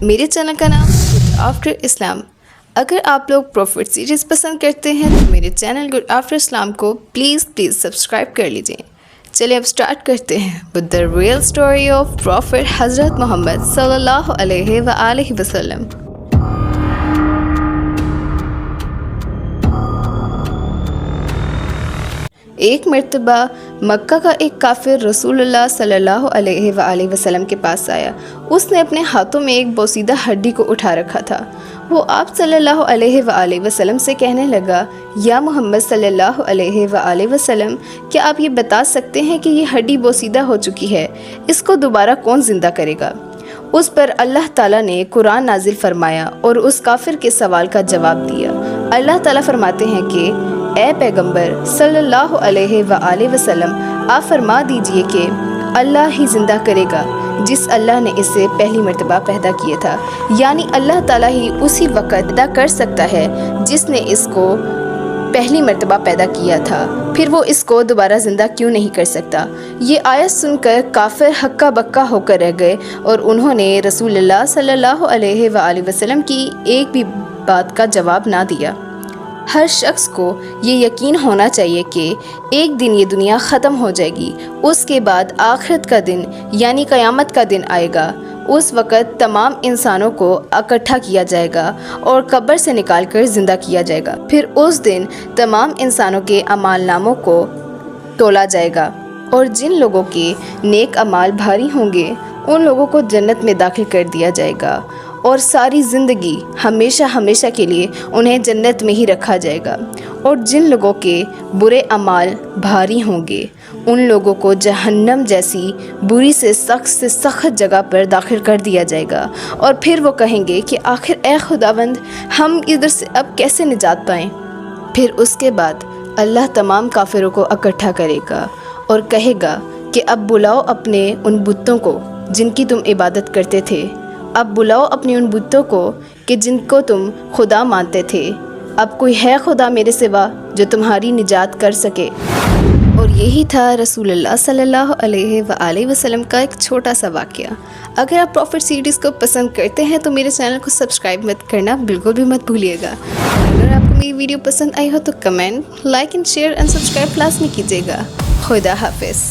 میرے چینل کا نام گڈ آفٹر اسلام۔ اگر آپ لوگ پروفٹ سیریز پسند کرتے ہیں تو میرے چینل گڈ آفٹر اسلام کو پلیز سبسکرائب کر لیجئے۔ چلیے اب سٹارٹ کرتے ہیں with the real story of Prophet حضرت محمد صلی اللہ علیہ وآلہ وسلم۔ ایک مرتبہ مکہ کا ایک کافر رسول اللہ صلی اللہ علیہ وآلہ وسلم کے پاس آیا۔ اس نے اپنے ہاتھوں میں ایک بوسیدہ ہڈی کو اٹھا رکھا تھا۔ وہ آپ صلی اللہ علیہ وآلہ وسلم سے کہنے لگا، یا محمد صلی اللہ علیہ وآلہ وسلم، کیا آپ یہ بتا سکتے ہیں کہ یہ ہڈی بوسیدہ ہو چکی ہے، اس کو دوبارہ کون زندہ کرے گا؟ اس پر اللہ تعالیٰ نے قرآن نازل فرمایا اور اس کافر کے سوال کا جواب دیا۔ اللہ تعالیٰ فرماتے ہیں کہ اے پیغمبر صلی اللہ علیہ وآلہ وسلم، آپ فرما دیجئے کہ اللہ ہی زندہ کرے گا جس اللہ نے اسے پہلی مرتبہ پیدا کیا تھا، یعنی اللہ تعالیٰ ہی اسی وقت پیدا کر سکتا ہے جس نے اس کو پہلی مرتبہ پیدا کیا تھا، پھر وہ اس کو دوبارہ زندہ کیوں نہیں کر سکتا؟ یہ آیت سن کر کافر ہکا بکا ہو کر رہ گئے اور انہوں نے رسول اللہ صلی اللہ علیہ وآلہ وسلم کی ایک بھی بات کا جواب نہ دیا۔ ہر شخص کو یہ یقین ہونا چاہیے کہ ایک دن یہ دنیا ختم ہو جائے گی، اس کے بعد آخرت کا دن یعنی قیامت کا دن آئے گا۔ اس وقت تمام انسانوں کو اکٹھا کیا جائے گا اور قبر سے نکال کر زندہ کیا جائے گا۔ پھر اس دن تمام انسانوں کے اعمال ناموں کو تولا جائے گا اور جن لوگوں کے نیک اعمال بھاری ہوں گے ان لوگوں کو جنت میں داخل کر دیا جائے گا اور ساری زندگی ہمیشہ کے لیے انہیں جنت میں ہی رکھا جائے گا، اور جن لوگوں کے برے اعمال بھاری ہوں گے ان لوگوں کو جہنم جیسی بری سے سخت جگہ پر داخل کر دیا جائے گا، اور پھر وہ کہیں گے کہ آخر اے خداوند ہم ادھر سے اب کیسے نجات پائیں؟ پھر اس کے بعد اللہ تمام کافروں کو اکٹھا کرے گا اور کہے گا کہ اب بلاؤ اپنے ان بتوں کو جن کی تم عبادت کرتے تھے، اب بلاؤ اپنے ان بتوں کو کہ جن کو تم خدا مانتے تھے، اب کوئی ہے خدا میرے سوا جو تمہاری نجات کر سکے؟ اور یہی تھا رسول اللہ صلی اللہ علیہ وآلہ وسلم کا ایک چھوٹا سا واقعہ۔ اگر آپ پروفٹ سیریز کو پسند کرتے ہیں تو میرے چینل کو سبسکرائب مت کرنا بالکل بھی مت بھولیے گا۔ اگر آپ کو میری ویڈیو پسند آئی ہو تو comment, like and share and subscribe لازمی کیجیے گا۔ خدا حافظ۔